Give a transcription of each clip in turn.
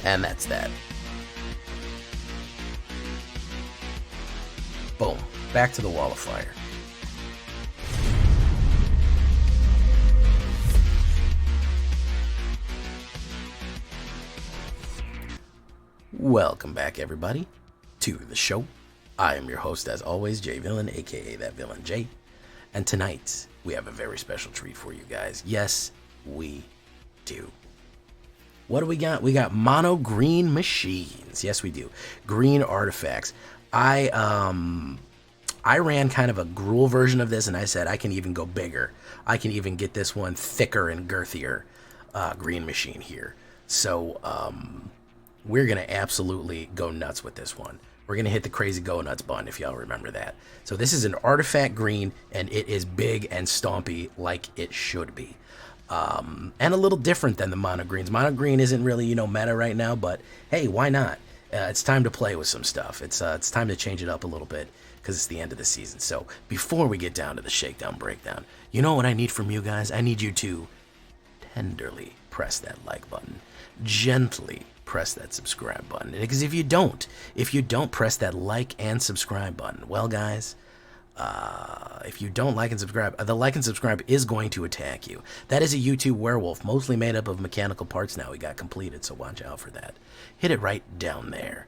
And that's that. Boom. Back to the wall of fire. Welcome back, everybody, to the show. I am your host, as always, J Villain, aka That Villain J. And tonight, we have a very special treat for you guys. Yes, we do. What do we got? We got mono green machines. Yes, we do. Green artifacts. I ran kind of a gruel version of this, and I said I can even go bigger. I can even get this one thicker and girthier green machine here. So, we're going to absolutely go nuts with this one. We're going to hit the crazy go nuts button, if y'all remember that. So this is an artifact green, and it is big and stompy like it should be. And a little different than the mono greens. Mono green isn't really, meta right now, but hey, why not? It's time to play with some stuff. It's time to change it up a little bit because it's the end of the season. So before we get down to the shakedown breakdown, you know what I need from you guys? I need you to tenderly press that like button, gently press that subscribe button, because if you don't press that like and subscribe button, well guys, if you don't like and subscribe, the like and subscribe is going to attack you. That is a YouTube werewolf, mostly made up of mechanical parts now. We got completed, so watch out for that. Hit it right down there,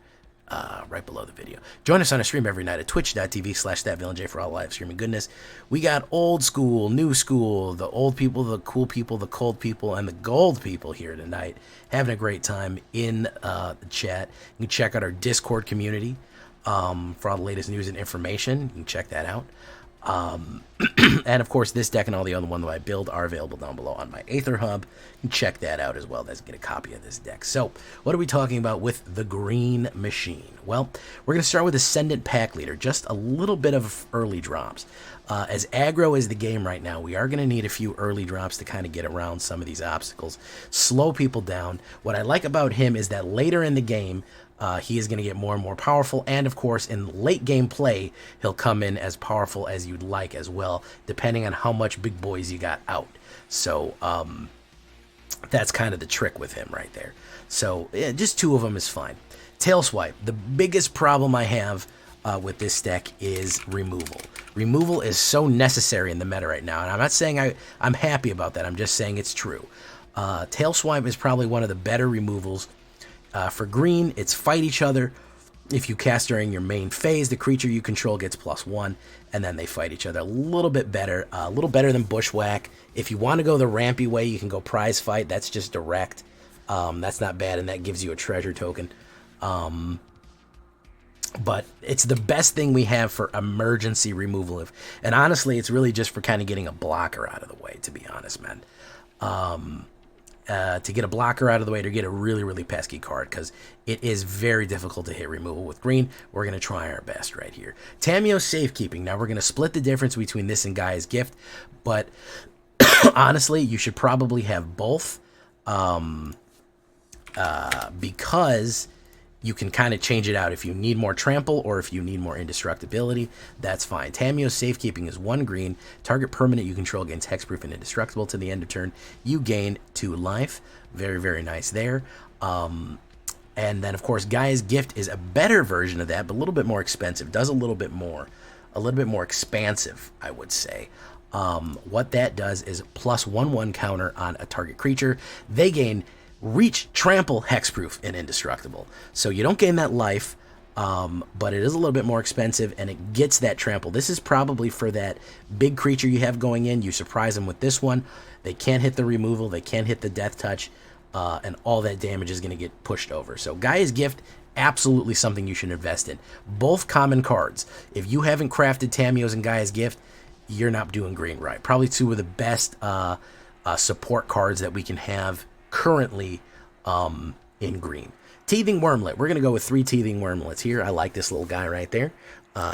right below the video. Join us on a stream every night at twitch.tv/thatvillainj for all live streaming goodness. We got old school, new school, the old people, the cool people, the cold people, and the gold people here tonight, having a great time in the chat. You can check out our Discord community for all the latest news and information. You can check that out. And of course, this deck and all the other ones that I build are available down below on my AetherHub. You can check that out as well as get a copy of this deck. So, what are we talking about with the green machine? Well, we're going to start with Ascendant Packleader, just a little bit of early drops. As aggro as the game right now, we are going to need a few early drops to kind of get around some of these obstacles, slow people down. What I like about him is that later in the game, he is going to get more and more powerful, and of course in late game play he'll come in as powerful as you'd like as well, depending on how much big boys you got out. So that's kind of the trick with him right there. So yeah, just two of them is fine. Tail Swipe, the biggest problem I have with this deck is removal. Removal is so necessary in the meta right now, and I'm not saying I'm happy about that, I'm just saying it's true. Tail Swipe is probably one of the better removals. For green, it's fight each other. If you cast during your main phase, the creature you control gets +1, and then they fight each other. A little bit better, a little better than Bushwhack. If you want to go the rampy way, you can go Prize Fight. That's just direct. That's not bad, and that gives you a treasure token. But it's the best thing we have for emergency removal. And honestly, it's really just for kind of getting a blocker out of the way, to be honest, man. To get a blocker out of the way, to get a really, really pesky card, because it is very difficult to hit removal with green. We're going to try our best right here. Tamiyo Safekeeping. Now, we're going to split the difference between this and Gaea's Gift, but honestly, you should probably have both, because you can kind of change it out. If you need more trample or if you need more indestructibility, that's fine. Tamiyo Safekeeping is 1 green. Target permanent you control gains hexproof and indestructible to the end of turn. You gain 2 life. Very, very nice there. And then, of course, Gaea's Gift is a better version of that, but a little bit more expensive. Does a little bit more expansive, I would say. What that does is +1/1 counter on a target creature. They gain Reach, Trample, Hexproof, and Indestructible. So you don't gain that life, but it is a little bit more expensive, and it gets that Trample. This is probably for that big creature you have going in. You surprise them with this one. They can't hit the removal. They can't hit the Death Touch, and all that damage is going to get pushed over. So Gaea's Gift, absolutely something you should invest in. Both common cards. If you haven't crafted Tamiyo's and Gaea's Gift, you're not doing green right. Probably two of the best support cards that we can have currently in green. Teething Wurmlet. We're going to go with 3 Teething Wurmlets here. I like this little guy right there.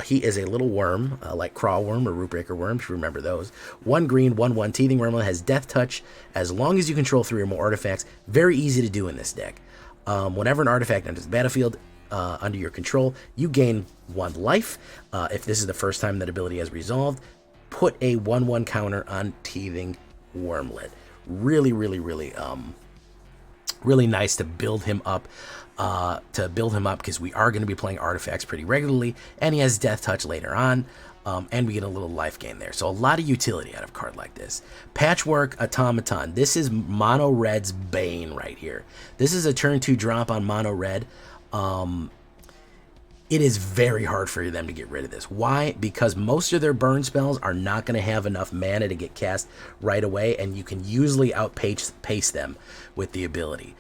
He is a little worm, like Crawl Worm or Rootbreaker Worm, if you remember those. 1 green, 1/1. Teething Wurmlet has Death Touch as long as you control 3 or more artifacts. Very easy to do in this deck. Whenever an artifact enters the battlefield under your control, you gain 1 life. If this is the first time that ability has resolved, put a 1/1 counter on Teething Wurmlet. Really, really, really Really nice to build him up. Because we are going to be playing artifacts pretty regularly, and he has Death Touch later on, and we get a little life gain there. So a lot of utility out of a card like this. Patchwork Automaton. This is Mono Red's bane right here. This is a turn 2 drop on Mono Red. It is very hard for them to get rid of this. Why? Because most of their burn spells are not going to have enough mana to get cast right away, and you can usually outpace them with the ability.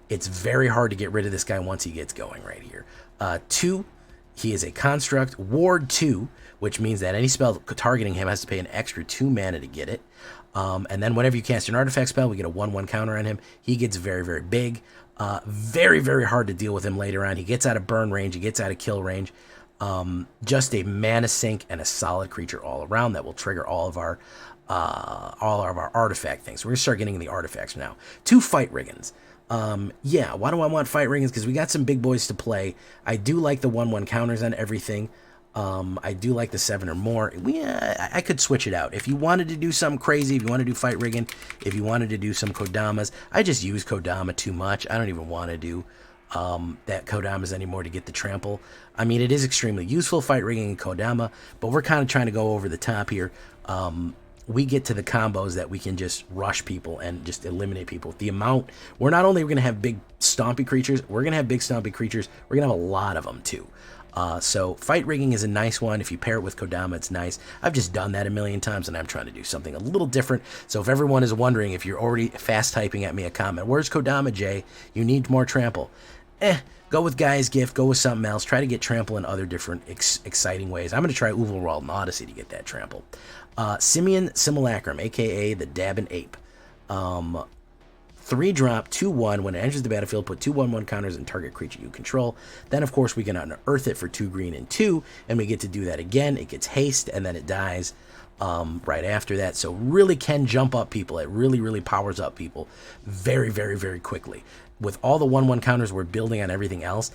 It's very hard to get rid of this guy once he gets going right here. 2, he is a construct. Ward 2, which means that any spell targeting him has to pay an extra 2 mana to get it. And then whenever you cast an artifact spell, we get a 1/1 counter on him. He gets very, very big. Very, very hard to deal with him later on. He gets out of burn range. He gets out of kill range. Just a mana sink and a solid creature all around that will trigger all of our artifact things. So we're going to start getting the artifacts now. 2 Fight Riggins. Yeah, why do I want Fight Riggins? Because we got some big boys to play. I do like the 1/1 counters on everything. I do like the 7 or more. I could switch it out. If you wanted to do something crazy, if you want to do Fight Riggin, if you wanted to do some Kodamas, I just use Kodama too much. I don't even want to do that Kodamas anymore to get the trample. I mean, it is extremely useful, Fight Rigging and Kodama, but we're kind of trying to go over the top here. We get to the combos that we can just rush people and just eliminate people. The amount, we're not only going to have big stompy creatures, we're going to have big stompy creatures, we're going to have a lot of them too. So Fight Rigging is a nice one. If you pair it with Kodama, it's nice. I've just done that a million times, and I'm trying to do something a little different. So if everyone is wondering, if you're already fast typing at me a comment, where's Kodama, Jay? You need more trample. Go with Gaia's Gift, go with something else. Try to get trample in other different exciting ways. I'm going to try Ulvenwald Oddity to get that trample. Simian Simulacrum, aka the Dabbin' Ape. 3-drop, 2/1. When it enters the battlefield, put 2 1/1 counters on target creature you control. Then, of course, we can unearth it for 2 green and 2, and we get to do that again. It gets haste, and then it dies right after that. So really can jump up people. It really, really powers up people very, very, very quickly. With all the 1/1 counters we're building on everything else,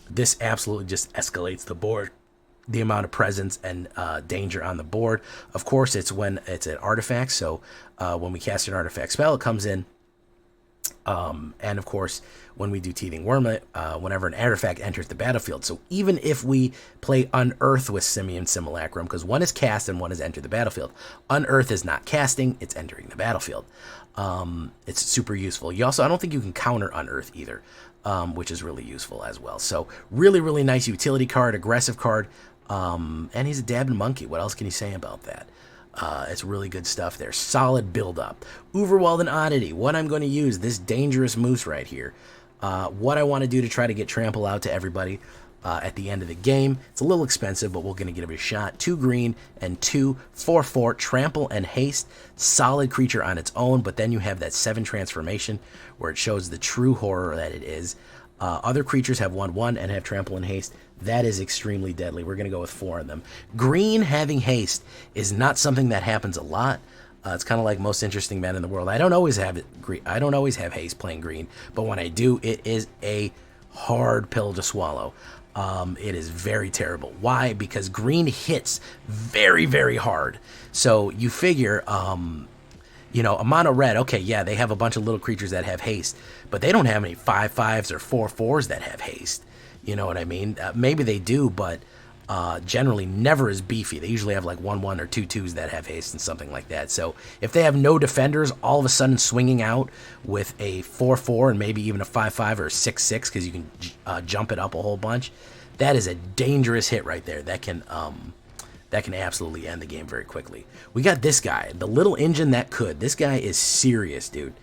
this absolutely just escalates the board. The amount of presence and danger on the board. Of course, it's when it's an artifact. So when we cast an artifact spell, it comes in. And of course, when we do Teething Wurmlet, whenever an artifact enters the battlefield. So even if we play Unearth with Simian Simulacrum, because one is cast and one is entered the battlefield. Unearth is not casting, it's entering the battlefield. It's super useful. You also, I don't think you can counter Unearth either, which is really useful as well. So really, really nice utility card, aggressive card. And he's a dabbing monkey. What else can you say about that? It's really good stuff there. Solid build-up. Ulvenwald Oddity. What I'm going to use, this dangerous moose right here. What I want to do to try to get trample out to everybody at the end of the game. It's a little expensive, but we're going to give it a shot. 2 green and 2 4/4. Trample and haste. Solid creature on its own, but then you have that 7 transformation where it shows the true horror that it is. Other creatures have 1/1 and have trample and haste. That is extremely deadly. We're going to go with 4 of them. Green having haste is not something that happens a lot. It's kind of like Most Interesting Men in the World. I don't always have haste playing green, but when I do, it is a hard pill to swallow. It is very terrible. Why? Because green hits very, very hard. So you figure, you know, a mono red, okay, yeah, they have a bunch of little creatures that have haste, but they don't have any 5/5s or 4/4s that have haste. You know what I mean? Maybe they do, but generally never as beefy. They usually have like 1/1 or 2/2s that have haste and something like that. So if they have no defenders, all of a sudden swinging out with a 4/4 and maybe even a 5/5 or a 6/6, because you can jump it up a whole bunch, that is a dangerous hit right there. That can absolutely end the game very quickly. We got this guy, the little engine that could. This guy is serious, dude.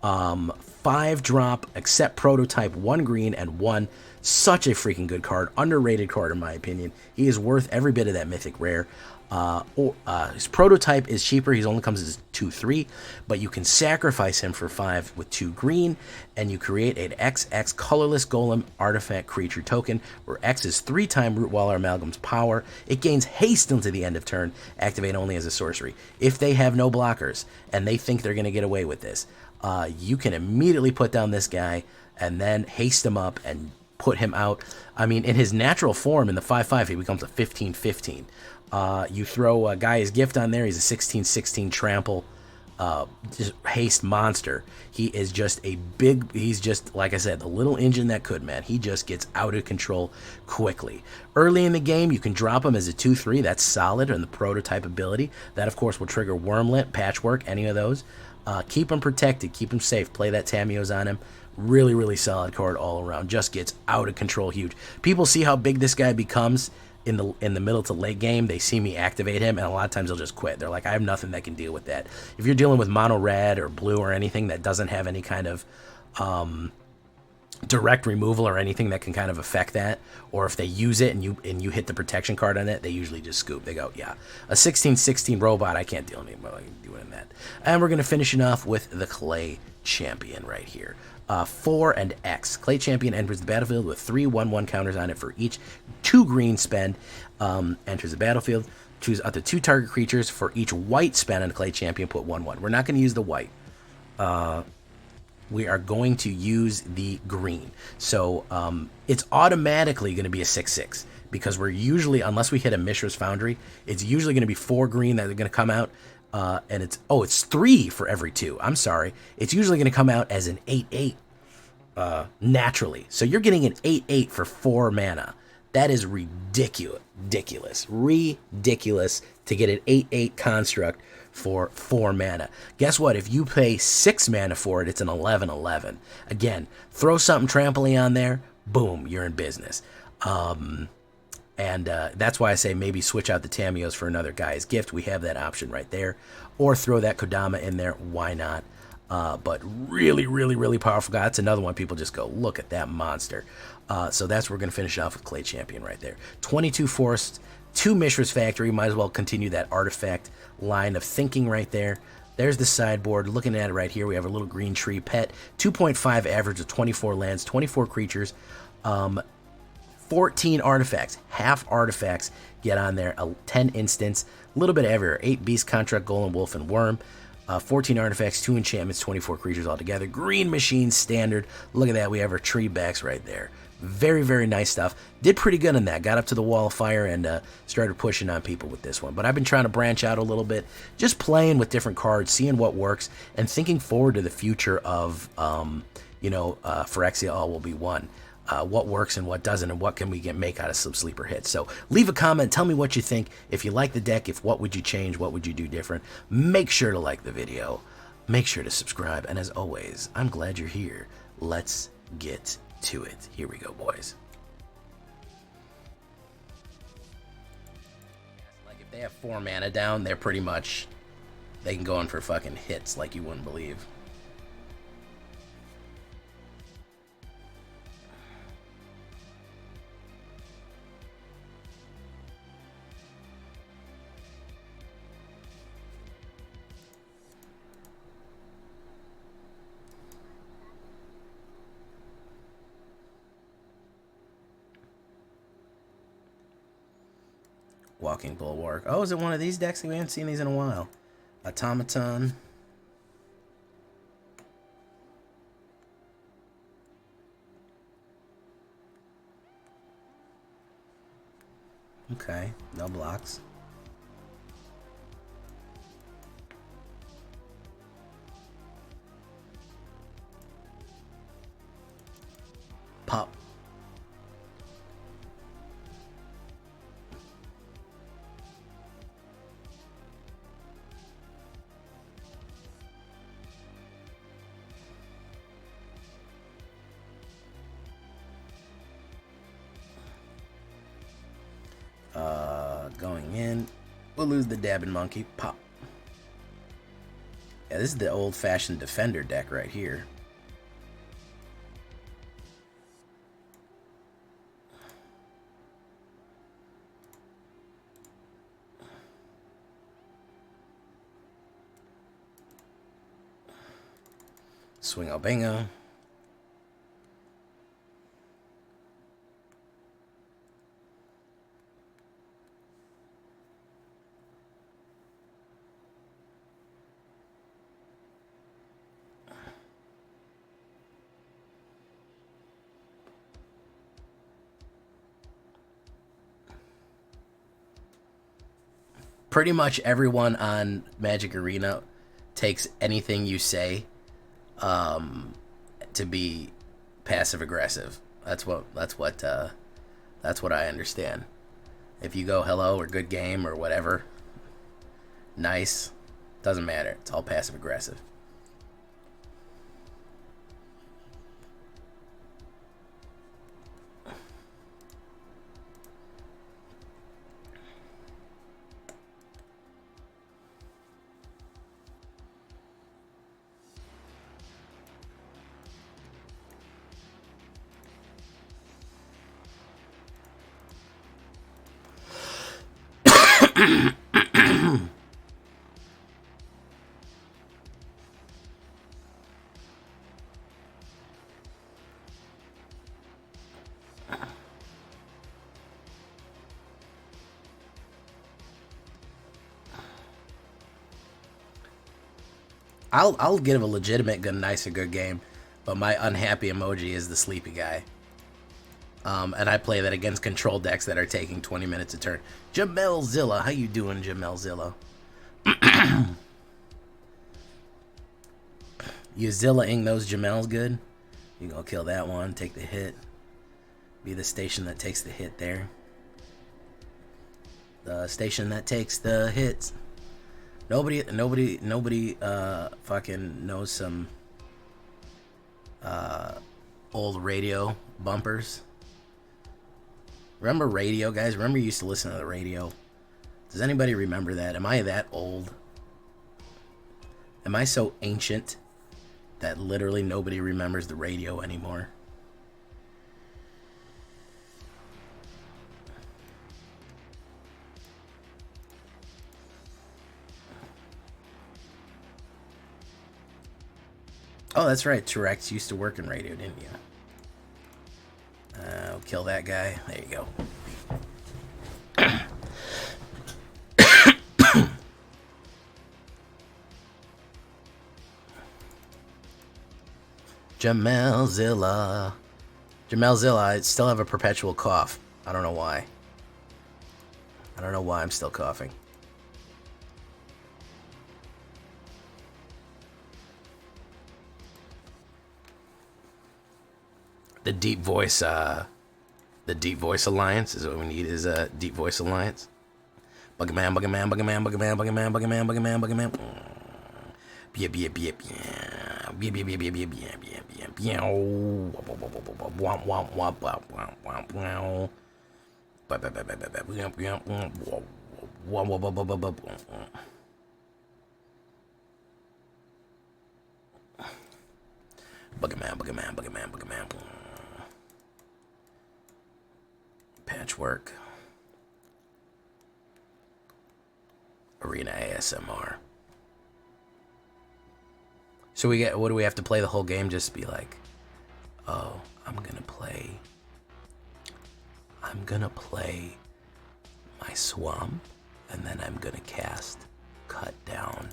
5-drop, accept prototype, 1 green and 1. Such a freaking good card. Underrated card in my opinion. He is worth every bit of that mythic rare. His prototype is cheaper. He only comes as 2/3, but you can sacrifice him for 5 with 2 green, and you create an XX colorless golem artifact creature token, where X is 3x Rootwire Amalgam's power. It gains haste until the end of turn, activate only as a sorcery. If they have no blockers, and they think they're going to get away with this, you can immediately put down this guy, and then haste him up, and put him out. I mean, in his natural form, in the 5/5, he becomes a 15/15. You throw Gaia's Gift on there, he's a 16/16 trample. just haste monster. He is just a big, he's just, like I said, the little engine that could, man. He just gets out of control quickly. Early in the game, you can drop him as a 2/3. That's solid, and the prototype ability. That, of course, will trigger Wurmlet, Patchwork, any of those. Keep him protected, keep him safe. Play that Tamiyo's on him. Really, really solid card all around. Just gets out of control huge. People see how big this guy becomes in the middle to late game. They see me activate him, and a lot of times they'll just quit. They're like, I have nothing that can deal with that. If you're dealing with mono red or blue or anything that doesn't have any kind of direct removal or anything that can kind of affect that, or if they use it and you hit the protection card on it, they usually just scoop. They go, yeah, a 16/16 robot, I can't deal anymore doing that. And we're gonna finish it off with the Clay Champion right here. 4 and X. Clay Champion enters the battlefield with 3 1/1 counters on it for each 2 green spend. Enters the battlefield. Choose up to 2 target creatures for each white spend on the Clay Champion. Put 1/1. We're not going to use the white. We are going to use the green. So it's automatically going to be a 6/6 because we're usually, unless we hit a Mishra's Foundry, it's usually going to be 4 green that are going to come out. And it's 3 for every 2. I'm sorry. It's usually going to come out as an 8/8 naturally. So you're getting an 8/8 for 4 mana. That is ridiculous to get an 8/8 construct for 4 mana. Guess what? If you pay 6 mana for it, it's an 11/11. Again, throw something tramply on there, boom, you're in business. And that's why I say maybe switch out the Tamiyos for another guy's gift. We have that option right there. Or throw that Kodama in there. Why not? But really powerful guy. That's another one people just go, look at that monster. So that's where we're going to finish off with Clay Champion right there. 22 Forest, 2 Mishra's Factory. Might as well continue that artifact line of thinking right there. There's the sideboard. Looking at it right here, we have a little green tree pet. 2.5 average of 24 lands, 24 creatures. 14 artifacts, half artifacts get on there, 10 instants, a little bit everywhere, 8 beast, contract, golem, wolf, and worm, 14 artifacts, 2 enchantments, 24 creatures altogether. Green machine standard. Look at that, we have our tree backs right there. Very nice stuff. Did pretty good on that. Got up to the wall of fire and started pushing on people with this one. But I've been trying to branch out a little bit, just playing with different cards, seeing what works, and thinking forward to the future of, Phyrexia All Will Be One. What works and what doesn't, and what can we make out of some sleeper hits. So leave a comment, tell me what you think. If you like the deck, what would you change, what would you do different. Make sure to like the video, make sure to subscribe, and as always, I'm glad you're here. Let's get to it. Here we go, boys. Like if they have 4 mana down, they're pretty much, they can go in for fucking hits like you wouldn't believe. Walking Bulwark. Oh, is it one of these decks? We haven't seen these in a while. Automaton. Okay, no blocks. Pop. Going in. We'll lose the Dabbing Monkey. Pop. Yeah, this is the old-fashioned Defender deck right here. Swing a bingo. Pretty much everyone on Magic Arena takes anything you say to be passive aggressive. That's what I understand. If you go hello or good game or whatever, nice, doesn't matter. It's all passive aggressive. I'll give a legitimate good, nice, or good game, but my unhappy emoji is the sleepy guy. And I play that against control decks that are taking 20 minutes a turn. Jamel Zilla, how you doing, Jamel Zilla? You Zilla-ing those Jamels good? You gonna kill that one, take the hit. Be the station that takes the hit there. The station that takes the hits. Nobody fucking knows some old radio bumpers. Remember radio, guys? Remember you used to listen to the radio? Does anybody remember that? Am I that old? Am I so ancient that literally nobody remembers the radio anymore? Oh, that's right. T-Rex used to work in radio, didn't you? Kill that guy. There you go. Jamel Zilla. Jamel Zilla, I still have a perpetual cough. I don't know why. I don't know why I'm still coughing. The Deep Voice Alliance is what we need, is a Deep Voice Alliance. Buggerman, Buggerman, Buggerman, Buggerman, Buggerman, Buggerman, Buggerman, Buggerman. Beep, beep, beep, beep. Beep, beep, beep, beep, beep, beep, beep, beep, beep. Womp, womp, womp, womp, womp, womp, womp. Buggerman, Buggerman, Buggerman, Buggerman. Patchwork. Arena ASMR. So what do we have to play the whole game? Just be like, oh, I'm gonna play my swamp, and then I'm gonna cast Cut Down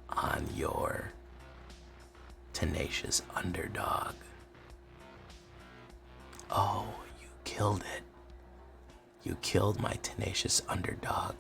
on your Tenacious Underdog. Oh, you killed it. You killed my Tenacious Underdog.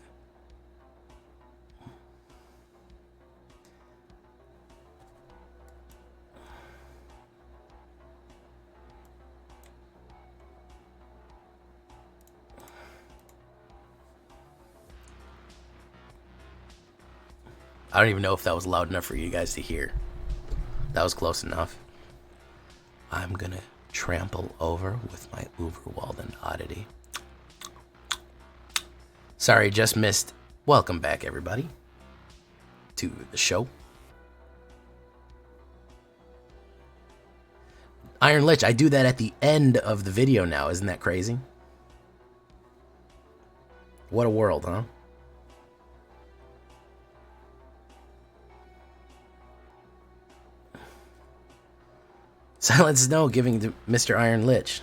I don't even know if that was loud enough for you guys to hear. That was close enough. I'm gonna trample over with my Ulvenwald Oddity. Sorry, just missed. Welcome back, everybody, to the show. Iron Lich, I do that at the end of the video now. Isn't that crazy? What a world, huh? Silent Snow giving to Mr. Iron Lich.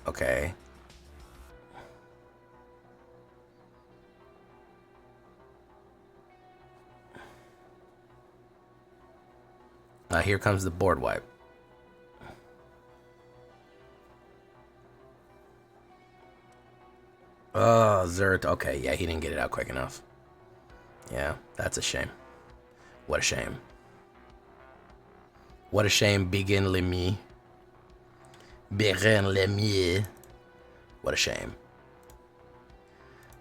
Okay. Here comes the board wipe. Oh, Zert. Okay, yeah, he didn't get it out quick enough. Yeah, that's a shame. What a shame. What a shame, Begin Lemi. Begin Lemi. What a shame.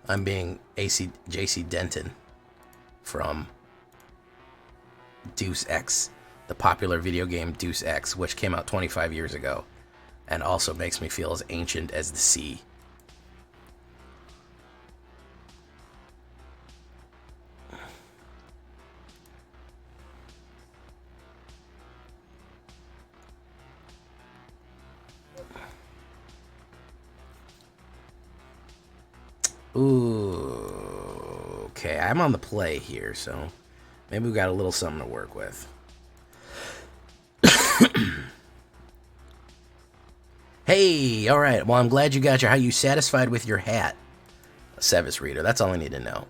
I'm being JC Denton from Deus Ex, the popular video game Deus Ex, which came out 25 years ago and also makes me feel as ancient as the sea. Ooh, okay, I'm on the play here, so maybe we got a little something to work with. Hey, all right. Well, I'm glad you got your. How you satisfied with your hat, Sevis Reader? That's all I need to know.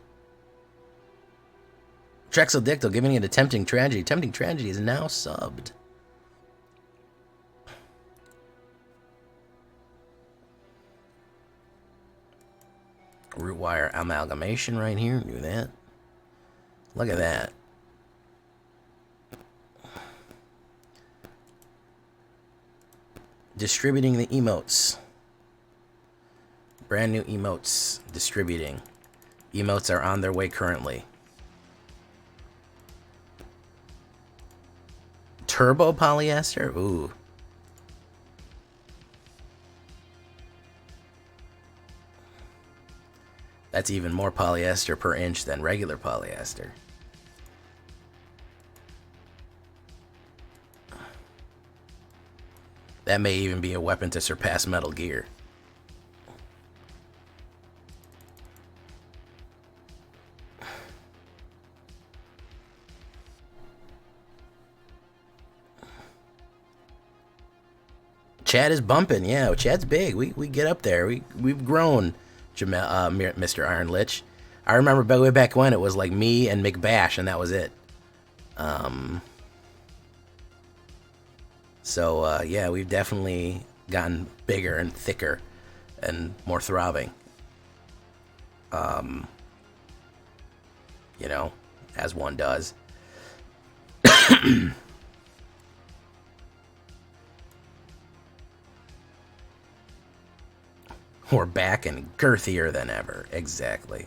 Trexel giving it a Tempting Tragedy. Tempting Tragedy is now subbed. Rootwire Amalgamation right here. Do that. Look at that. Distributing the emotes. Brand new emotes. Distributing. Emotes are on their way currently. Turbo polyester? Ooh. That's even more polyester per inch than regular polyester. That may even be a weapon to surpass Metal Gear. Chad is bumping, yeah. Chad's big. We get up there. We've grown, Mr. Iron Lich. I remember way back when it was like me and McBash, and that was it. So yeah, we've definitely gotten bigger and thicker and more throbbing. You know, as one does. We're back and girthier than ever. Exactly.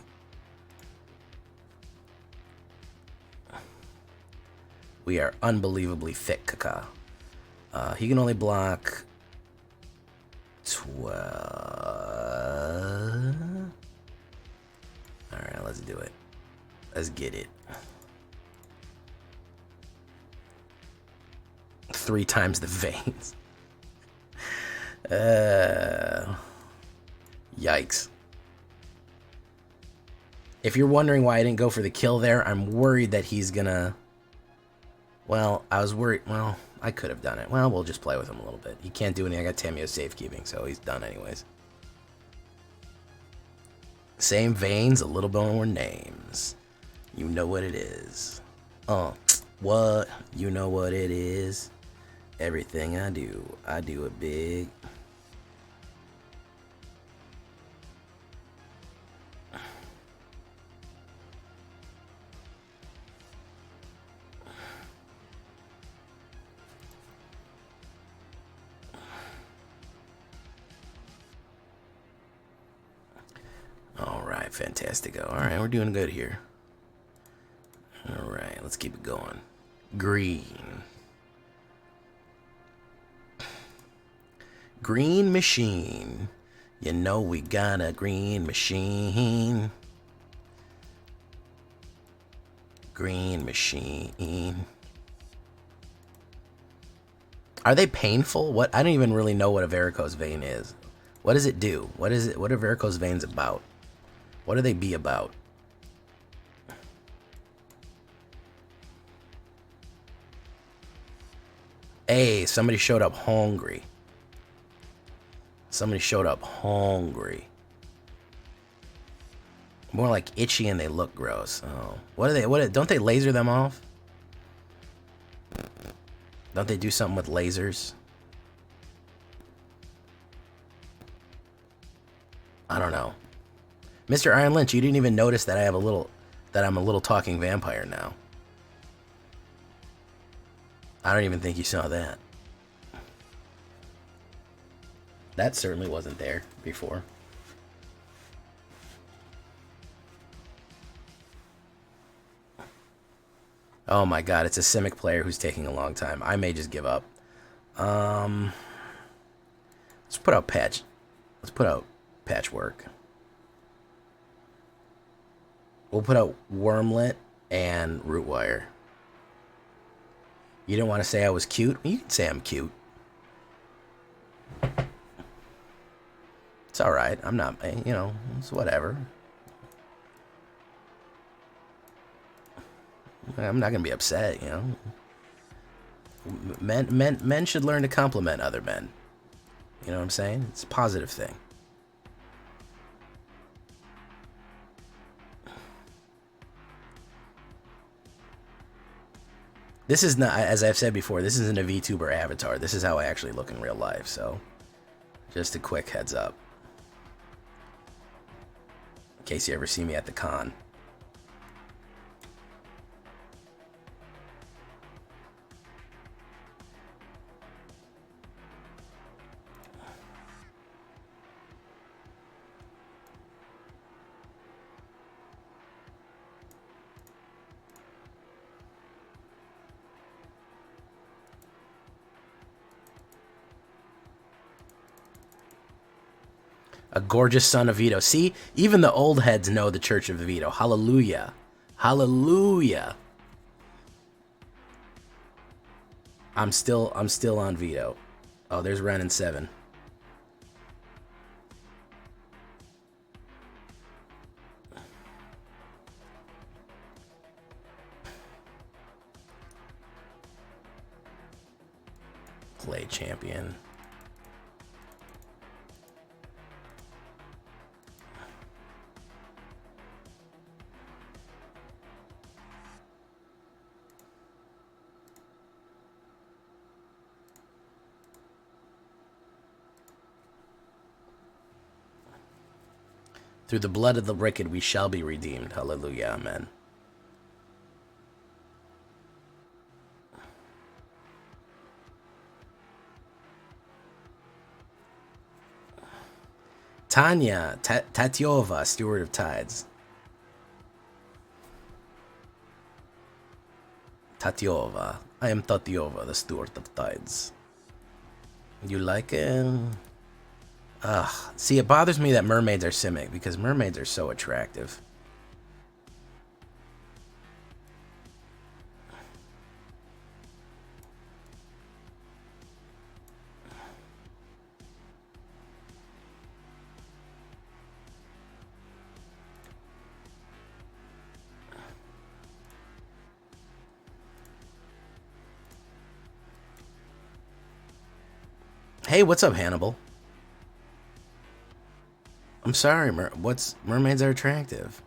We are unbelievably thick, Kaka. He can only block 12. Alright, let's do it. Let's get it. 3 times the veins. Yikes. If you're wondering why I didn't go for the kill there, I'm worried that he's gonna... Well, I was worried... Well, I could have done it. Well, we'll just play with him a little bit. He can't do anything. I got Tamiyo Safekeeping, so he's done anyways. Same veins, a little bit more names. You know what it is. What? You know what it is. Everything I do it big. Alright, fantastico. Alright, we're doing good here. Alright, let's keep it going. Green. Green machine. You know we got a green machine. Green machine. Are they painful? What? I don't even really know what a varicose vein is. What does it do? What is it? What are varicose veins about? What do they be about? Hey, somebody showed up hungry. Somebody showed up hungry. More like itchy and they look gross. Oh. What are they? Don't they laser them off? Don't they do something with lasers? I don't know. Mr. Iron Lynch, you didn't even notice that I'm a little talking vampire now. I don't even think you saw that. That certainly wasn't there before. Oh my god, it's a Simic player who's taking a long time. I may just give up. Let's put out Patchwork. We'll put out Wurmlet and Rootwire. You didn't want to say I was cute? You can say I'm cute. It's alright. I'm not, you know, it's whatever. I'm not going to be upset, you know. Men should learn to compliment other men. You know what I'm saying? It's a positive thing. This is not, as I've said before, this isn't a VTuber avatar. This is how I actually look in real life, so just a quick heads up. In case you ever see me at the con. A gorgeous son of Vito. See, even the old heads know the Church of Vito. Hallelujah. Hallelujah. I'm still on Vito. Oh, there's Ren and 7. Clay champion. Through the blood of the wicked we shall be redeemed. Hallelujah. Amen. Tanya Tatyova, Steward of Tides. Tatyova. I am Tatyova, the Steward of Tides. You like it? Ugh. See, it bothers me that mermaids are Simic, because mermaids are so attractive. Hey, what's up, Hannibal? I'm sorry, mermaids are attractive.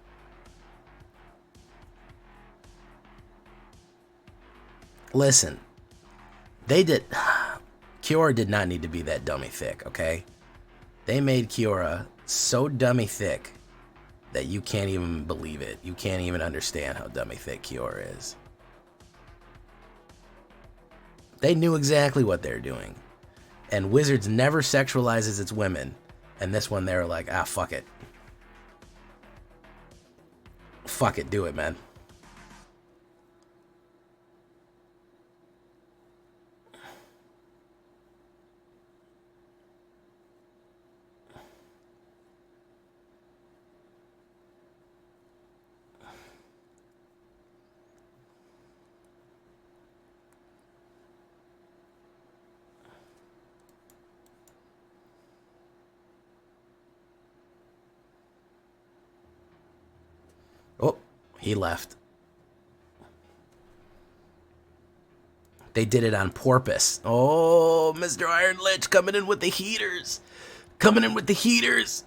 Listen, Kiora did not need to be that dummy thick, okay? They made Kiora so dummy thick that you can't even believe it. You can't even understand how dummy thick Kiora is. They knew exactly what they're doing. And Wizards never sexualizes its women. And this one, they were like, ah, fuck it. Fuck it, do it, man. Oh, he left. They did it on purpose. Oh, Mr. Iron Lich coming in with the heaters. Coming in with the heaters.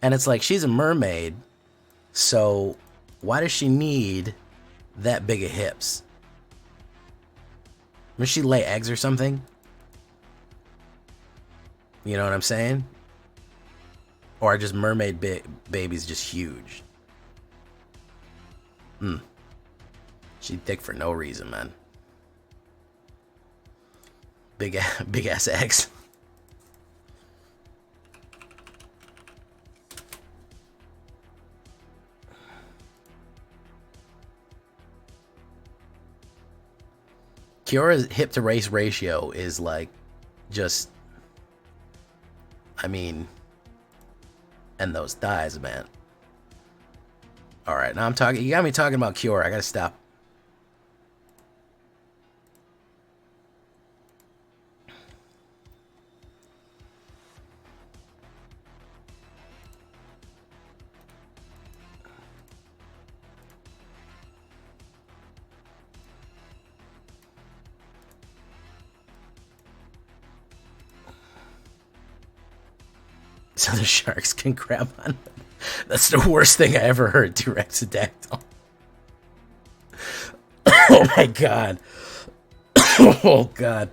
And it's like, she's a mermaid, so why does she need that big of hips? Does she lay eggs or something? You know what I'm saying? Or are just mermaid babies just huge? She thick for no reason, man. Big ass eggs. Kiora's hip to race ratio is like just, I mean, and those thighs, man. All right, now I'm talking. You got me talking about Kiora. I gotta stop. So the sharks can grab on them. That's the worst thing I ever heard, T-Rexadactyl. Oh my god. Oh god.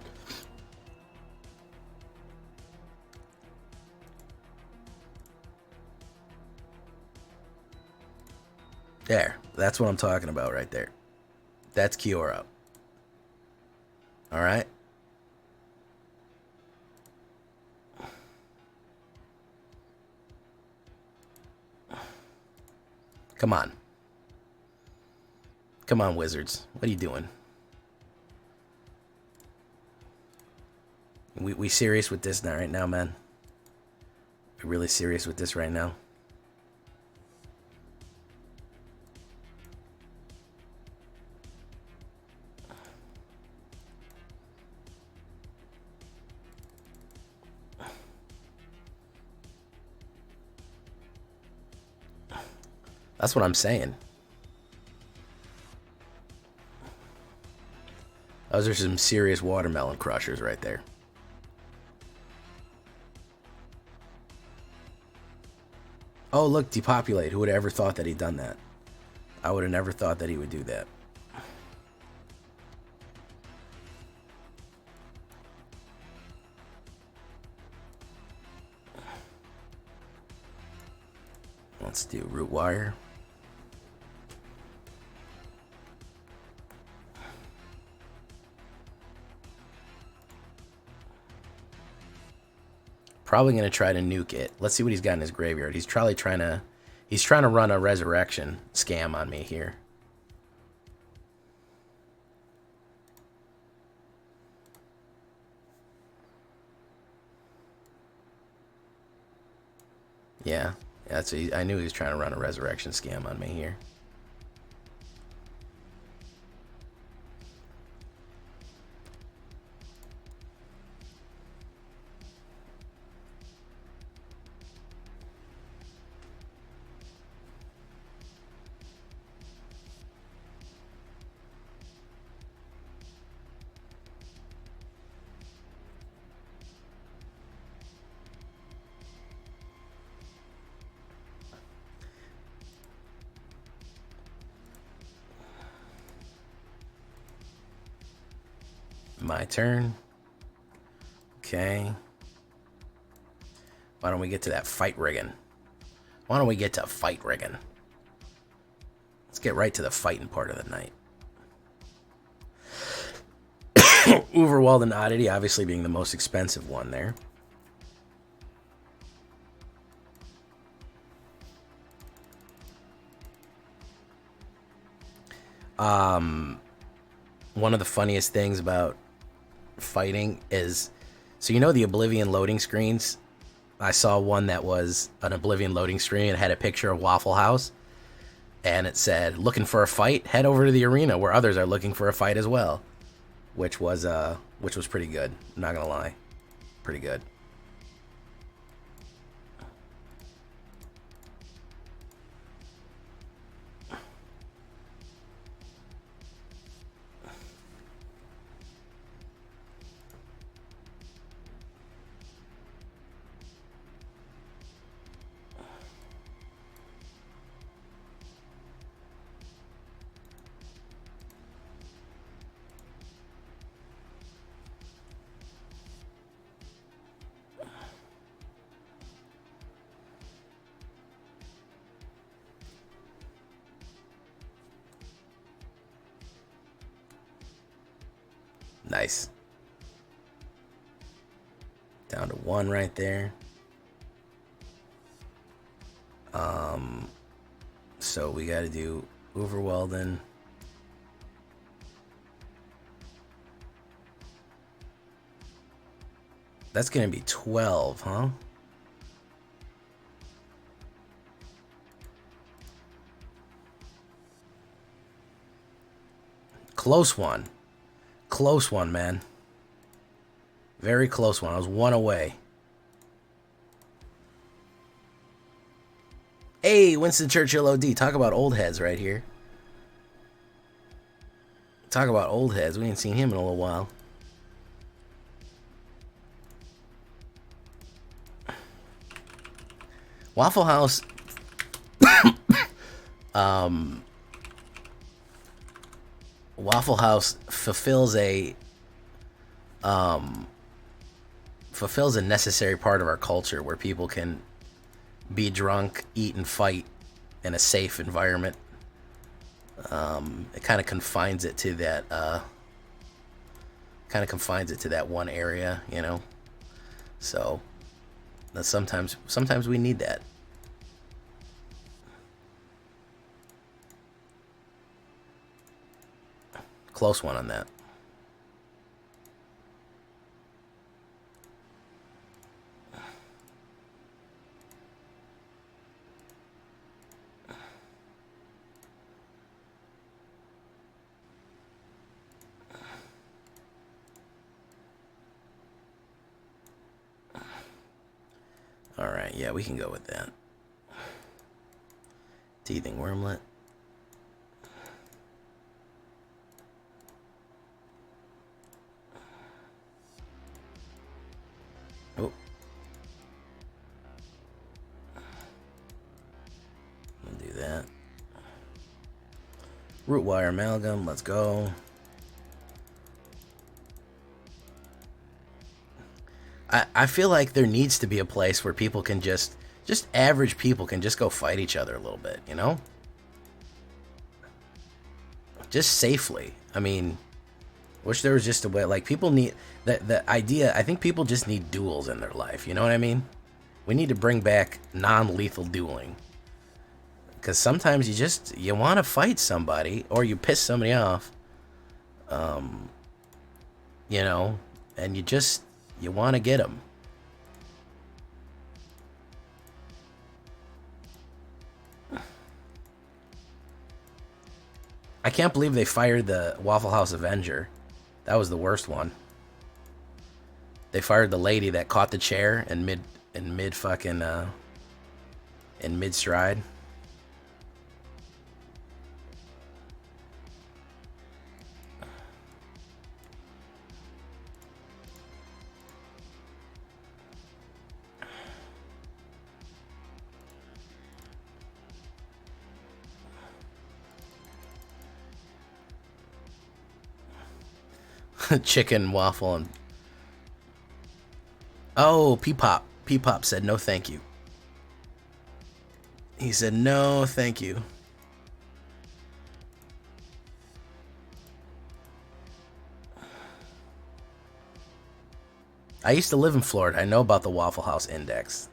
There. That's what I'm talking about right there. That's Kiora. Alright? Come on. Come on, wizards. What are you doing? We serious with this now, right now, man? We're really serious with this right now? That's what I'm saying. Those are some serious watermelon crushers right there. Oh, look, depopulate. Who would have ever thought that he'd done that? I would have never thought that he would do that. Let's do Rootwire. Probably gonna try to nuke it. Let's see what he's got in his graveyard. He's probably trying to run a resurrection scam on me here. Yeah, that's what I knew he was trying to run a resurrection scam on me here. My turn. Okay. Why don't we get to that fight rigging? Why don't we get to fight rigging? Let's get right to the fighting part of the night. Ulvenwald Oddity obviously being the most expensive one there. One of the funniest things about fighting is, so you know the Oblivion loading screens? I saw one that was an Oblivion loading screen. It had a picture of Waffle House, and it said, "Looking for a fight? Head over to the arena where others are looking for a fight as well," which was pretty good. I'm not gonna lie, pretty good. Nice. Down to 1 right there. So we got to do Ulvenwald. That's going to be 12, huh? Close one. Close one, man. Very close one. I was 1 away. Hey, Winston Churchill OD. Talk about old heads right here. Talk about old heads. We ain't seen him in a little while. Waffle House. Waffle House fulfills a necessary part of our culture where people can be drunk, eat, and fight in a safe environment. It kind of confines it to that. One area, you know. So that sometimes we need that. Close one on that. All right, yeah, we can go with that. Teething Wurmlet. Oh. We'll do that. Rootwire Amalgam, let's go. I feel like there needs to be a place where people can just average people can just go fight each other a little bit, you know? Just safely. I mean, wish there was just a way, like, people need, the idea, I think people just need duels in their life, you know what I mean? We need to bring back non-lethal dueling. Because sometimes you want to fight somebody, or you piss somebody off, you know, and you want to get them. I can't believe they fired the Waffle House Avenger. That was the worst one. They fired the lady that caught the chair in mid stride. Chicken waffle and P-Pop said no thank you. He said no thank you. I used to live in Florida. I know about the Waffle House Index.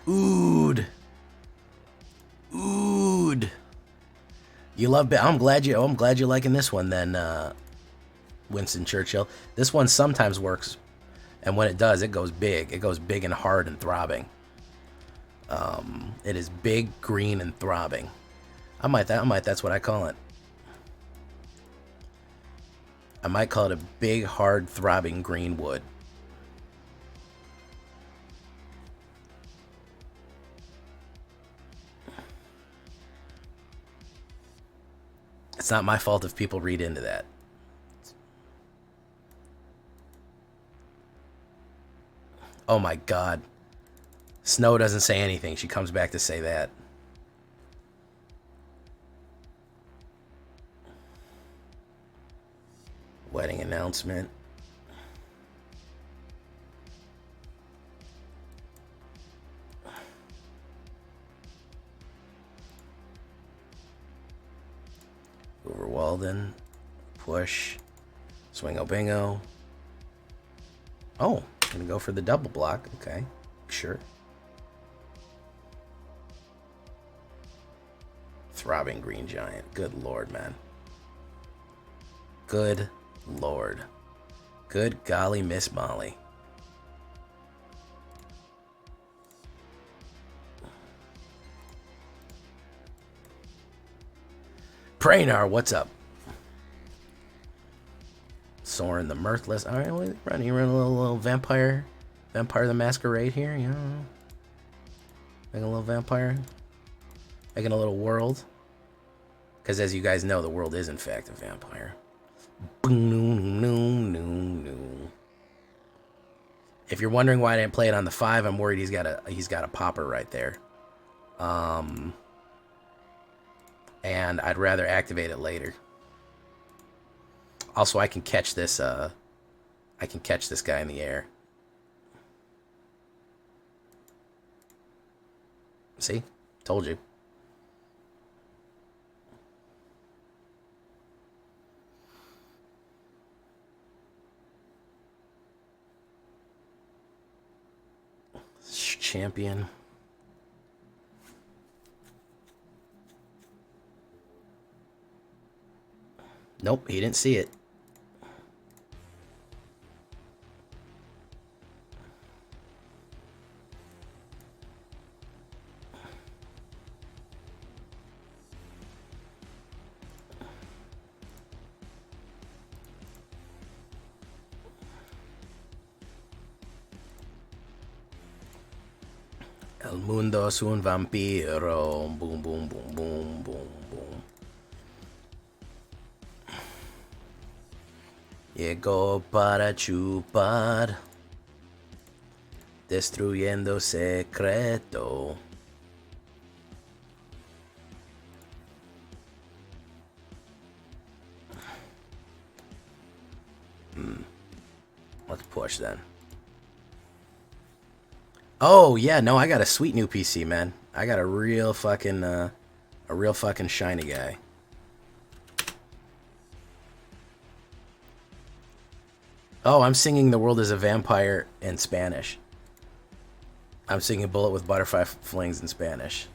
Ood. You love it. I'm glad you're liking this one then, Winston Churchill. This one sometimes works, and when it does, it goes big. It goes big and hard and throbbing. It is big, green, and throbbing. That's what I call it. I might call it a big, hard, throbbing green wood. It's not my fault if people read into that. Oh my God. Snow doesn't say anything. She comes back to say that. Wedding announcement. Walden. Push. Swingo bingo. Oh, gonna go for the double block. Okay, sure. Throbbing Green Giant. Good lord, man. Good lord. Good golly, Miss Molly. Praynar, what's up? Soren the Mirthless. All right, you run a little Vampire the Masquerade here, you know. Making a little vampire. Making a little world. Because as you guys know, the world is in fact a vampire. If you're wondering why I didn't play it on the 5, I'm worried he's got a popper right there. And I'd rather activate it later. Also, I can catch this guy in the air. See? Told you. Champion. Nope, he didn't see it. El mundo es un vampiro. Boom, boom, boom, boom, boom, boom. Llegó para chupar. Destruyendo secreto. Let's push then. Oh, yeah, no, I got a sweet new PC, man. I got a real fucking shiny guy. Oh, I'm singing The World is a Vampire in Spanish. I'm singing Bullet with Butterfly Flings in Spanish.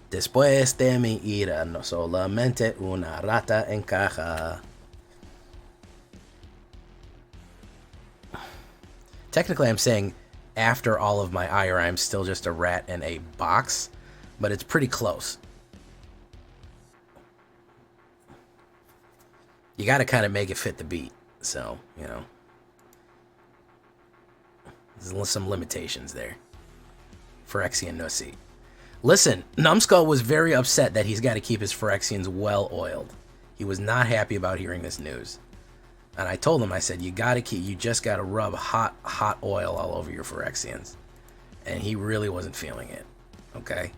Después de mi ira, no solamente una rata encaja. Technically, I'm saying after all of my ire, I'm still just a rat in a box, but it's pretty close. You got to kind of make it fit the beat, so, you know. There's some limitations there. Phyrexian Nussi. Listen, Numbskull was very upset that he's got to keep his Phyrexians well oiled. He was not happy about hearing this news. And I told him, I said, you just got to rub hot oil all over your Phyrexians. And he really wasn't feeling it. Okay?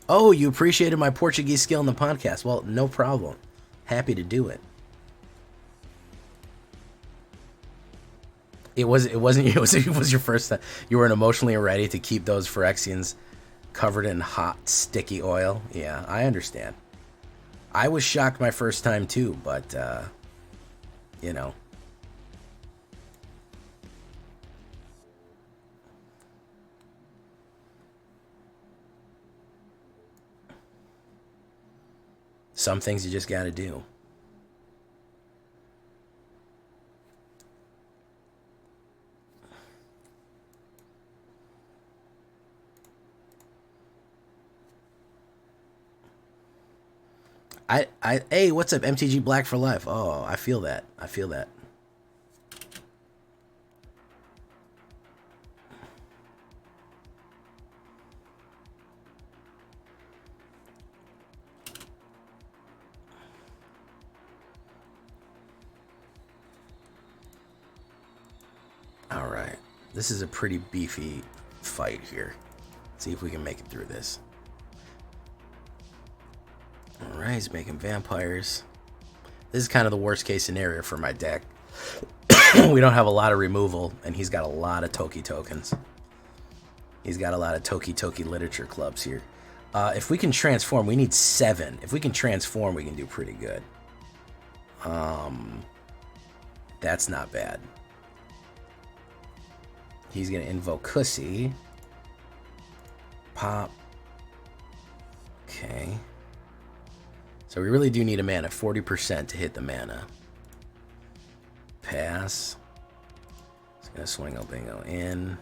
Oh, you appreciated my Portuguese skill in the podcast. Well, no problem. Happy to do it. It was your first time. You weren't emotionally ready to keep those Phyrexians covered in hot, sticky oil. Yeah, I understand. I was shocked my first time too, but you know. Some things you just got to do. Hey, what's up, MTG Black for Life? Oh, I feel that. I feel that. This is a pretty beefy fight here. Let's see if we can make it through this. Alright, he's making vampires. This is kind of the worst case scenario for my deck. We don't have a lot of removal, and he's got a lot of Toki tokens. He's got a lot of Toki literature clubs here. If we can transform, we need 7. If we can transform, we can do pretty good. That's not bad. He's going to invoke Cussy. Pop. Okay. So we really do need a mana, 40% to hit the mana. Pass. It's going to swing Bingo in.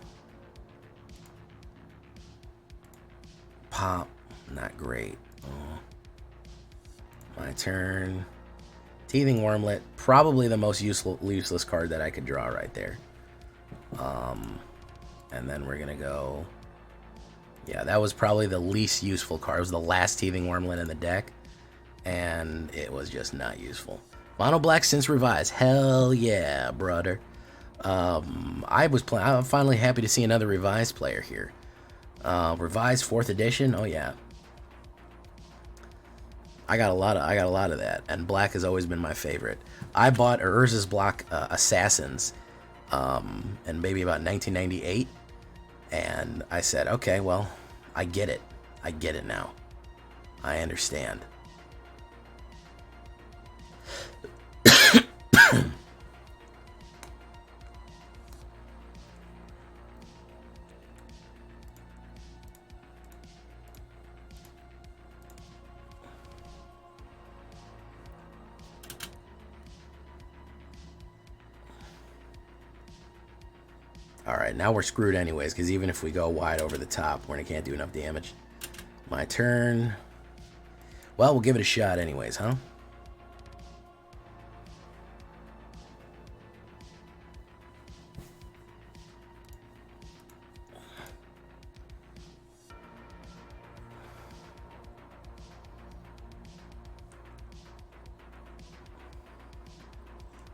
Pop. Not great. Oh. My turn. Teething Wurmlet. Probably the most useless card that I could draw right there. And then we're going to go... Yeah, that was probably the least useful card. It was the last Teething Wurmlet in the deck. And it was just not useful. Mono black since revised. Hell yeah, brother. I'm finally happy to see another revised player here. Revised 4th edition. Oh yeah. I got a lot of that, and black has always been my favorite. I bought Urza's Block Assassins in maybe about 1998, and I said, okay, well, I get it. I get it now. I understand. Alright, now we're screwed anyways, because even if we go wide over the top, we can't do enough damage. My turn. Well, we'll give it a shot anyways, huh?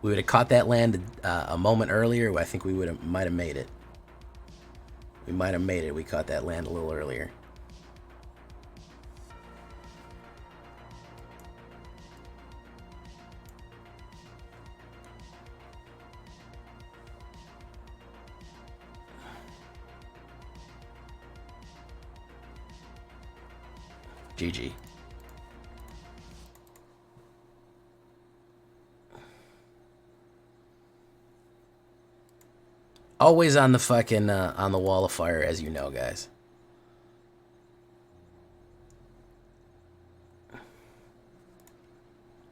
We would have caught that land a moment earlier. I think we might have made it. We might have made it. We caught that land a little earlier. GG. Always on the fucking, on the wall of fire, as you know, guys.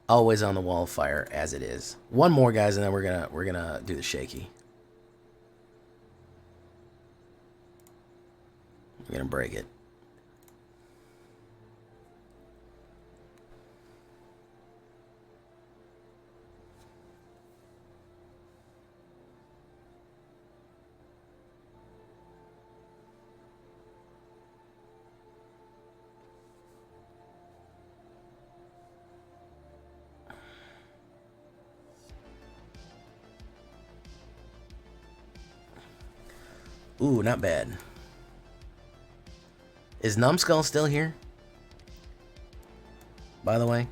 Always on the wall of fire, as it is. One more, guys, and then we're gonna do the shaky. We're gonna break it. Ooh, not bad. Is Numbskull still here? By the way,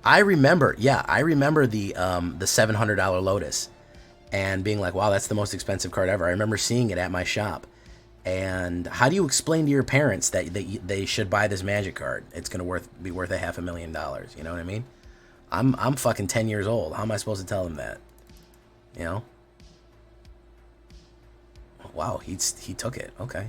I remember the $700 Lotus and being like, wow, that's the most expensive card ever. I remember seeing it at my shop. And how do you explain to your parents that they should buy this Magic card? It's gonna be worth $500,000. You know what I mean? I'm fucking 10 years old. How am I supposed to tell them that? You know? Wow, he took it. Okay.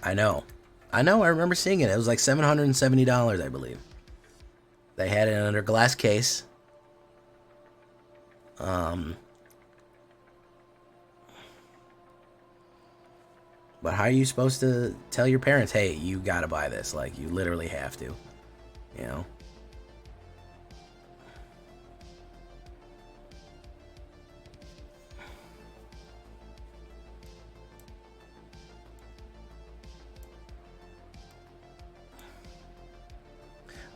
I know. I remember seeing it. It was like $770, I believe. They had it under glass case. But how are you supposed to tell your parents, hey, you gotta buy this? Like, you literally have to, you know?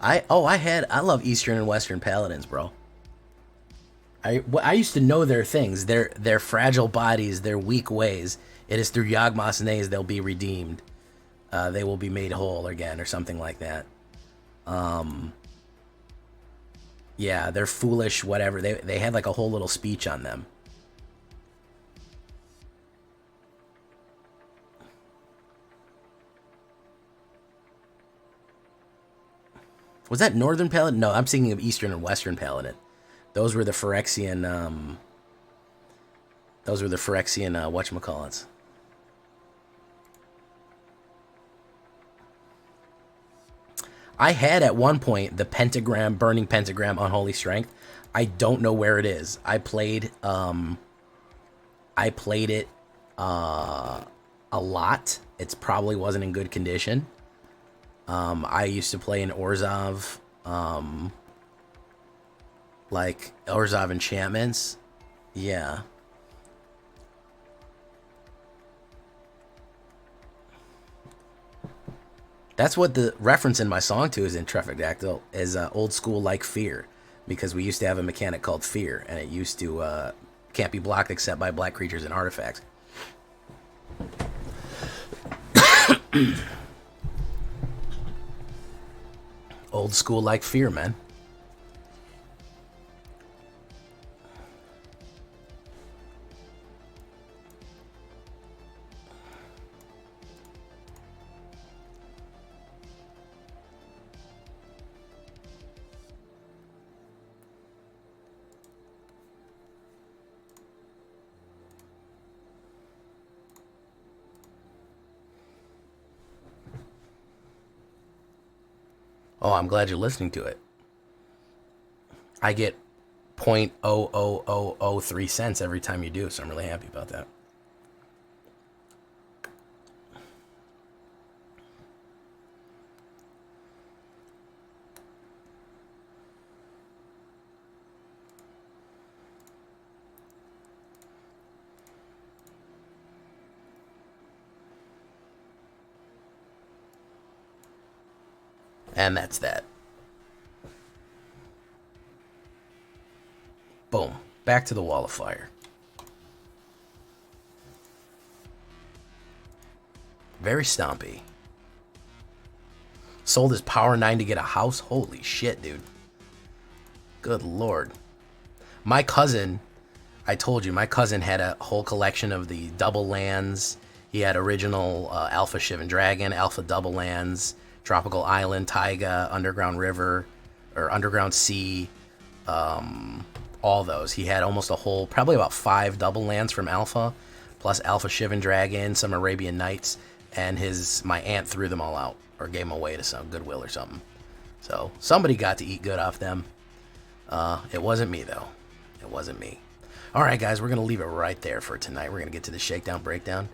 I love Eastern and Western Paladins, bro. I used to know their things, their fragile bodies, their weak ways. It is through Yawgmoth's Nays they'll be redeemed. They will be made whole again, or something like that. Yeah, they're foolish, whatever. They had like a whole little speech on them. Was that Northern Paladin? No, I'm thinking of Eastern and Western Paladin. Those were the Phyrexian, whatchamacallits. I had at one point the pentagram, burning pentagram, unholy strength. I don't know where it is. I played it a lot. It probably wasn't in good condition. I used to play in Orzhov, like Orzhov enchantments. Yeah. That's what the reference in my song to is in Trefidactyl, is old school like Fear, because we used to have a mechanic called Fear, and it used to can't be blocked except by black creatures and artifacts. Old school like Fear, man. Oh, I'm glad you're listening to it. I get 0.00003 cents every time you do, so I'm really happy about that. And that's that. Boom. Back to the wall of fire. Very stompy. Sold his power 9 to get a house? Holy shit, dude. Good lord. My cousin, I told you, my cousin had a whole collection of the double lands. He had original Alpha Shivan Dragon, Alpha double lands, Tropical Island, Taiga, Underground River, or Underground Sea, all those. He had almost a whole, probably about 5 double lands from Alpha, plus Alpha Shivan Dragon, some Arabian Nights, and my aunt threw them all out, or gave them away to some Goodwill or something. So, somebody got to eat good off them. It wasn't me, though. It wasn't me. Alright, guys, we're going to leave it right there for tonight. We're going to get to the Shakedown Breakdown.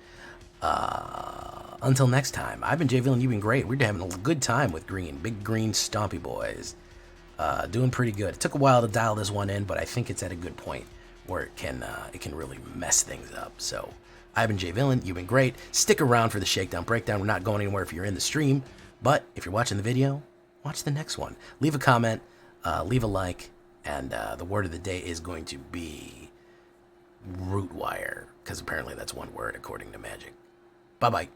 Until next time, I've been Jay Villain. You've been great. We're having a good time with green. Big green stompy boys. Doing pretty good. It took a while to dial this one in, but I think it's at a good point where it can really mess things up. So, I've been Jay Villain. You've been great. Stick around for the Shakedown Breakdown. We're not going anywhere if you're in the stream, but if you're watching the video, watch the next one. Leave a comment, leave a like, and the word of the day is going to be Rootwire, because apparently that's one word according to Magic. Bye-bye.